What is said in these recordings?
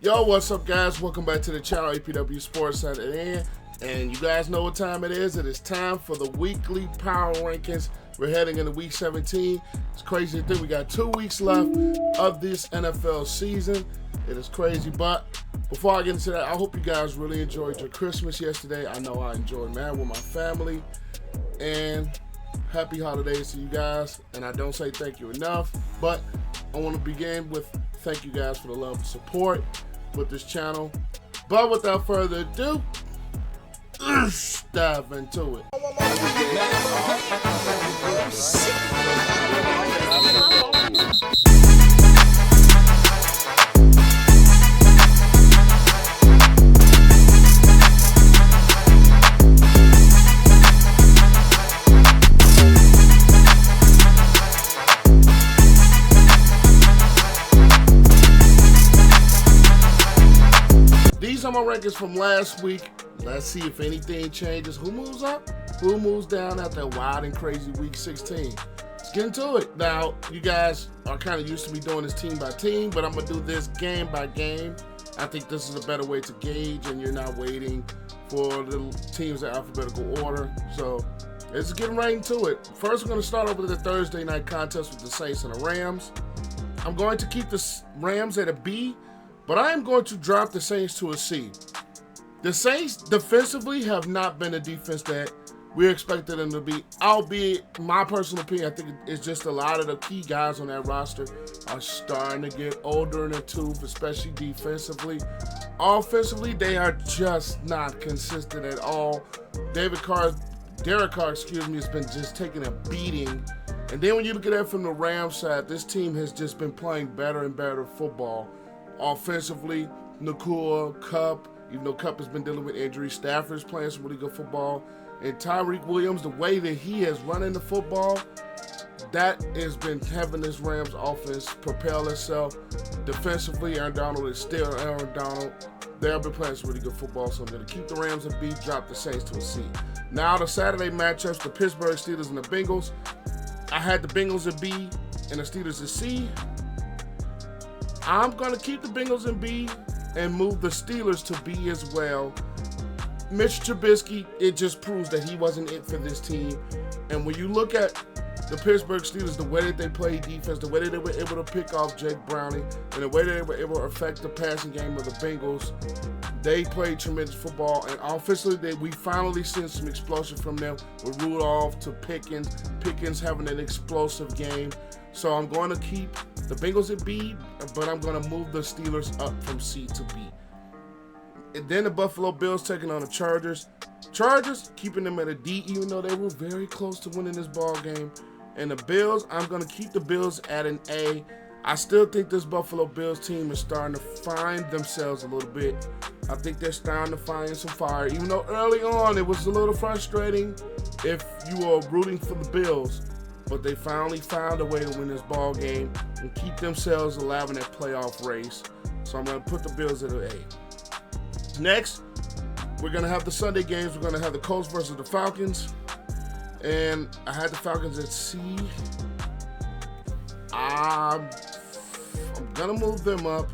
Yo, what's up, guys? Welcome back to the channel, APWSPORTS at the end. And you guys know what time it is. It is time for the weekly power rankings. We're heading into week 17. It's crazy to think we got 2 weeks left of this NFL season. It is crazy, but before I get into that, I hope you guys really enjoyed your Christmas yesterday. I know I enjoyed, man, with my family. And happy holidays to you guys. And I don't say thank you enough, but I want to begin with thank you guys for the love and support with this channel. But without further ado, let's dive into it. These are my rankings from last week. Let's see if anything changes. Who moves up? Who moves down after a wild and crazy week 16? Let's get into it. Now, you guys are kind of used to me doing this team by team, but I'm going to do this game by game. I think this is a better way to gauge, and you're not waiting for the teams in alphabetical order. So let's get right into it. First, we're going to start over with the Thursday night contest with the Saints and the Rams. I'm going to keep the Rams at a B, but I am going to drop the Saints to a C. The Saints defensively have not been a defense that we expected them to be, albeit, my personal opinion, I think it's just a lot of the key guys on that roster are starting to get older in the tooth, especially defensively. Offensively, they are just not consistent at all. Derek Carr, has been just taking a beating. And then when you look at that from the Rams side, this team has just been playing better and better football. Offensively, Nakua, Kupp, even though Kupp has been dealing with injuries, Stafford's playing some really good football. And Tyreek Williams, the way that he is running the football, that has been having this Rams offense propel itself. Defensively, Aaron Donald is still Aaron Donald. They have been playing some really good football, so I'm going to keep the Rams at B, drop the Saints to a C. Now, the Saturday matchups, the Pittsburgh Steelers and the Bengals. I had the Bengals at B and the Steelers at C. I'm going to keep the Bengals in B and move the Steelers to B as well. Mitch Trubisky, it just proves that he wasn't it for this team. And when you look at the Pittsburgh Steelers, the way that they play defense, the way that they were able to pick off Jake Browning, and the way that they were able to affect the passing game of the Bengals, they played tremendous football. And offensively, we finally seen some explosion from them with Rudolph to Pickens. Pickens having an explosive game. So I'm going to keep the Bengals at B, but I'm going to move the Steelers up from C to B. And then the Buffalo Bills taking on the Chargers. Chargers keeping them at a D, even though they were very close to winning this ball game. And the Bills, I'm going to keep the Bills at an A. I still think this Buffalo Bills team is starting to find themselves a little bit. I think they're starting to find some fire, even though early on it was a little frustrating if you were rooting for the Bills. But they finally found a way to win this ball game and keep themselves alive in that playoff race. So I'm going to put the Bills at an A. Next, we're going to have the Sunday games. We're going to have the Colts versus the Falcons. And I had the Falcons at C. I'm going to move them up.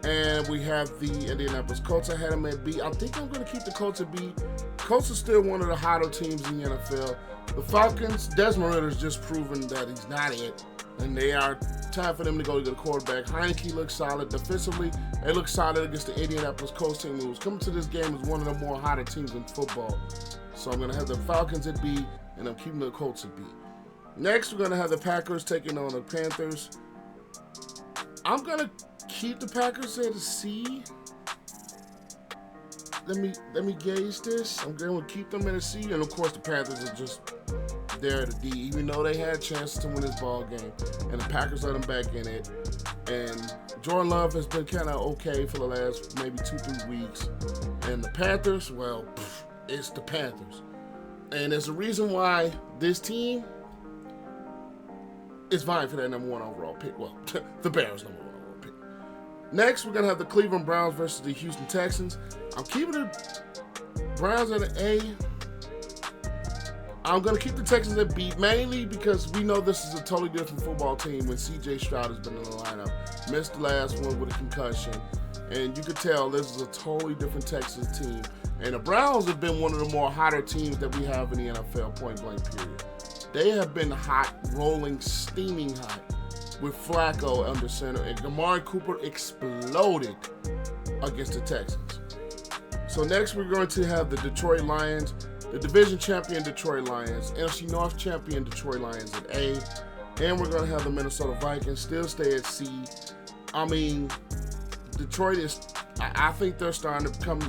And we have the Indianapolis Colts. I had them at B. I think I'm going to keep the Colts at B. Colts are still one of the hotter teams in the NFL. The Falcons, Desmond Ritter's just proven that he's not it. And they are time for them to go to the quarterback. Heineke looks solid. Defensively, they look solid against the Indianapolis Colts team who was coming to this game as one of the more hotter teams in football. So I'm going to have the Falcons at B, and I'm keeping the Colts at B. Next, we're going to have the Packers taking on the Panthers. I'm going to keep the Packers at a C. Let me gauge this. I'm going to keep them at a C, and of course the Panthers are just there at a D, even though they had chances to win this ball game, and the Packers let them back in it. And Jordan Love has been kind of okay for the last maybe 2-3 weeks. And the Panthers, well, it's the Panthers, and there's a reason why this team is vying for that number 1 overall pick. Well, the Bears number 1 overall pick. Next, we're gonna have the Cleveland Browns versus the Houston Texans. I'm keeping the Browns at an A. I'm going to keep the Texans at B, mainly because we know this is a totally different football team when C.J. Stroud has been in the lineup. Missed the last one with a concussion. And you could tell this is a totally different Texas team. And the Browns have been one of the more hotter teams that we have in the NFL, point blank period. They have been hot, rolling, steaming hot with Flacco under center. And Amari Cooper exploded against the Texans. So next we're going to have the Detroit Lions, the division champion Detroit Lions, NFC North champion Detroit Lions at A. And we're going to have the Minnesota Vikings still stay at C. I mean, Detroit is, I think they're starting to become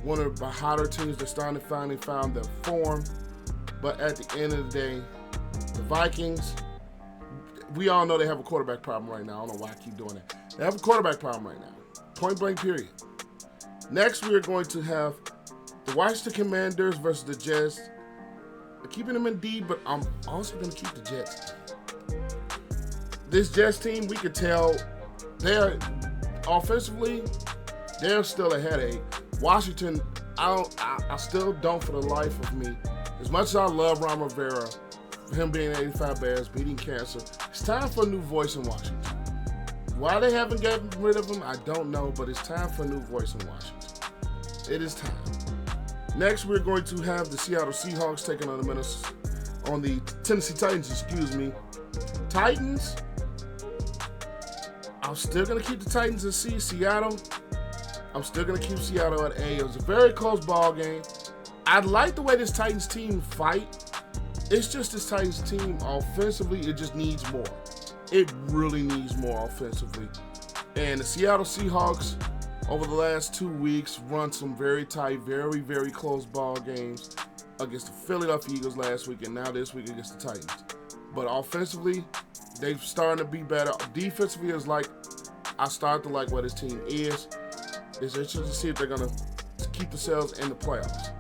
one of the hotter teams. They're starting to finally find their form. But at the end of the day, the Vikings, we all know they have a quarterback problem right now. I don't know why I keep doing that. They have a quarterback problem right now. Point blank period. Next, we are going to have the Washington Commanders versus the Jets. I'm keeping them in D, but I'm also going to keep the Jets. This Jets team, we could tell they're offensively, they're still a headache. Washington, I still don't for the life of me. As much as I love Ron Rivera, him being 85 Bears, beating cancer, it's time for a new voice in Washington. Why they haven't gotten rid of him, I don't know, but it's time for a new voice in Washington. It is time. Next, we're going to have the Seattle Seahawks taking on the Tennessee Titans, Titans, I'm still going to keep the Titans at C. Seattle, I'm still going to keep Seattle at A. It was a very close ball game. I like the way this Titans team fight. It's just this Titans team offensively, it just needs more. It really needs more offensively. And the Seattle Seahawks, over the last 2 weeks, run some very tight, very, very close ball games against the Philadelphia Eagles last week and now this week against the Titans. But offensively, they're starting to be better. Defensively is like, I start to like what this team is. It's interesting to see if they're going to keep themselves in the playoffs.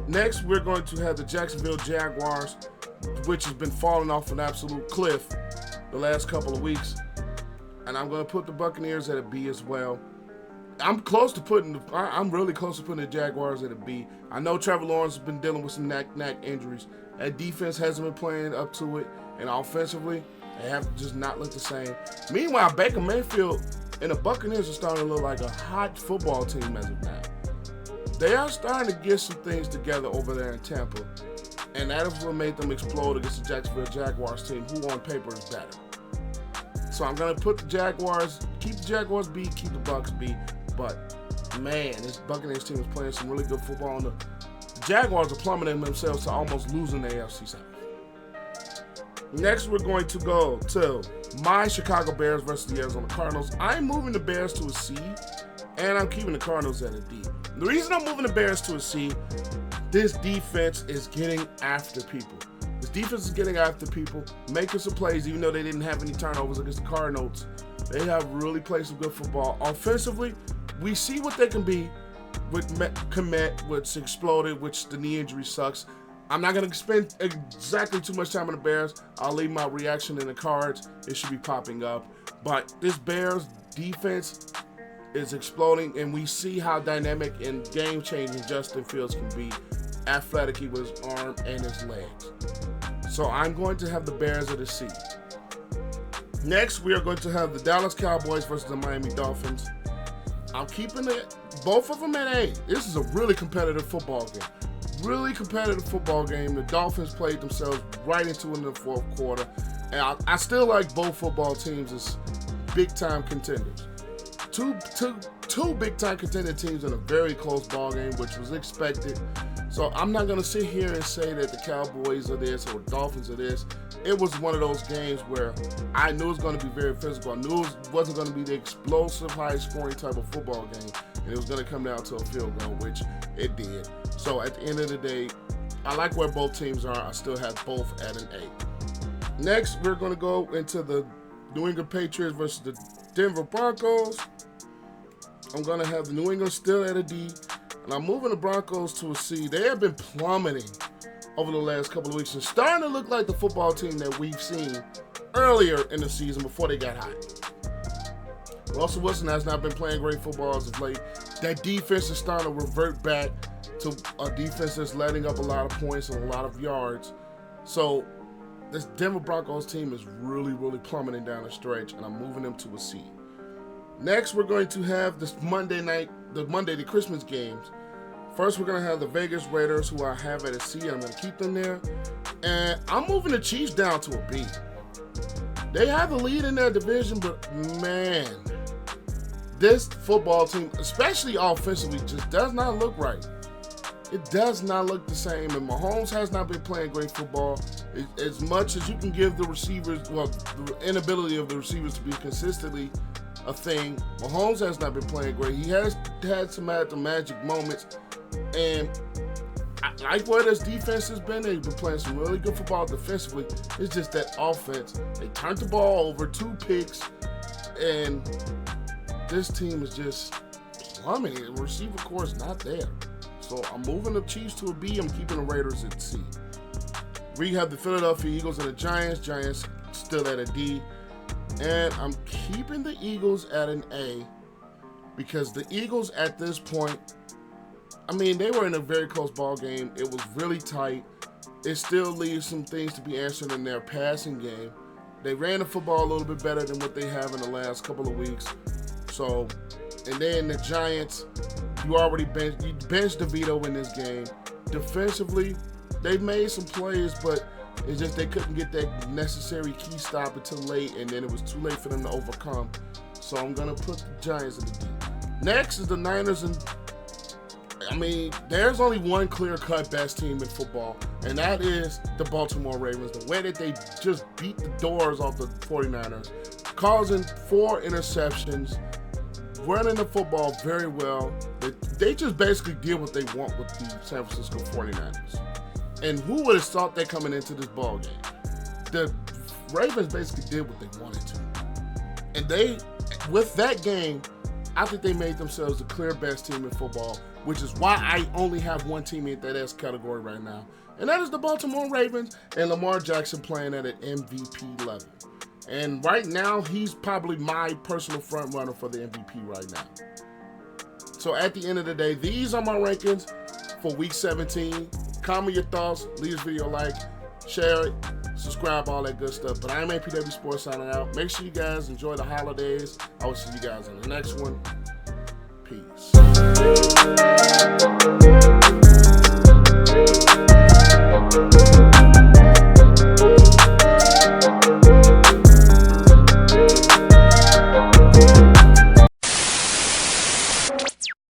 Next, we're going to have the Jacksonville Jaguars, which has been falling off an absolute cliff the last couple of weeks. And I'm going to put the Buccaneers at a B as well. I'm really close to putting the Jaguars at a B. I know Trevor Lawrence has been dealing with some neck injuries. That defense hasn't been playing up to it. And offensively, they have just not looked the same. Meanwhile, Baker Mayfield and the Buccaneers are starting to look like a hot football team as of now. They are starting to get some things together over there in Tampa. And that is what made them explode against the Jacksonville Jaguars team, who on paper is better. So I'm going to put the Jaguars, keep the Jaguars B, keep the Bucs B. But, man, this Buccaneers team is playing some really good football. And the Jaguars are plummeting themselves to almost losing the AFC South. Next, we're going to go to my Chicago Bears versus the Arizona Cardinals. I'm moving the Bears to a C, and I'm keeping the Cardinals at a D. The reason I'm moving the Bears to a C, this defense is getting after people. This defense is getting after people, making some plays, even though they didn't have any turnovers against the Cardinals. They have really played some good football. Offensively, we see what they can be with Kmet, which exploded, which the knee injury sucks. I'm not going to spend exactly too much time on the Bears. I'll leave my reaction in the cards. It should be popping up. But this Bears defense is exploding, and we see how dynamic and game-changing Justin Fields can be, athletic with his arm and his legs. So I'm going to have the Bears at a C. Next, we are going to have the Dallas Cowboys versus the Miami Dolphins. I'm keeping both of them at A. This is a really competitive football game. Really competitive football game. The Dolphins played themselves right into it in the fourth quarter. And I still like both football teams as big-time contenders. Two big-time contender teams in a very close ball game, which was expected. So I'm not going to sit here and say that the Cowboys are this or the Dolphins are this. It was one of those games where I knew it was going to be very physical. I knew it wasn't going to be the explosive, high-scoring type of football game. And it was going to come down to a field goal, which it did. So at the end of the day, I like where both teams are. I still have both at an A. Next, we're going to go into the New England Patriots versus the Denver Broncos. I'm going to have the New England still at a D. And I'm moving the Broncos to a C. They have been plummeting over the last couple of weeks and starting to look like the football team that we've seen earlier in the season before they got hot. Russell Wilson has not been playing great football as of late. That defense is starting to revert back to a defense that's letting up a lot of points and a lot of yards. So this Denver Broncos team is really, really plummeting down the stretch, and I'm moving them to a C. Next, we're going to have this the Christmas games. First, we're going to have the Vegas Raiders, who I have at a C. I'm going to keep them there. And I'm moving the Chiefs down to a B. They have the lead in their division, but man, this football team, especially offensively, just does not look right. It does not look the same, and Mahomes has not been playing great football. As much as you can give the receivers, well, the inability of the receivers to be consistently a thing, Mahomes has not been playing great. He has had some magic moments, and I like where this defense has been. They've been playing some really good football defensively. It's just that offense. They turned the ball over, 2 picks, and this team is just plummeting. The receiver core is not there. So I'm moving the Chiefs to a B. I'm keeping the Raiders at C. We have the Philadelphia Eagles and the Giants. Giants still at a D. And I'm keeping the Eagles at an A because the Eagles at this point, I mean, they were in a very close ball game. It was really tight. It still leaves some things to be answered in their passing game. They ran the football a little bit better than what they have in the last couple of weeks. So, and then the Giants, you benched DeVito in this game. Defensively, they made some plays, but it's just they couldn't get that necessary key stop until late, and then it was too late for them to overcome. So I'm going to put the Giants in the D. Next is the Niners, and I mean, there's only one clear-cut best team in football, and that is the Baltimore Ravens. The way that they just beat the doors off the 49ers, causing 4 interceptions, running the football very well. They just basically did what they want with the San Francisco 49ers. And who would have thought that coming into this ball game? The Ravens basically did what they wanted to. And they, with that game, I think they made themselves the clear best team in football, which is why I only have one team in that S category right now. And that is the Baltimore Ravens and Lamar Jackson playing at an MVP level. And right now, he's probably my personal front runner for the MVP right now. So at the end of the day, these are my rankings for Week 17. Comment your thoughts, leave this video a like, share it, subscribe, all that good stuff. But I'm APW Sports signing out. Make sure you guys enjoy the holidays. I will see you guys on the next one. Peace.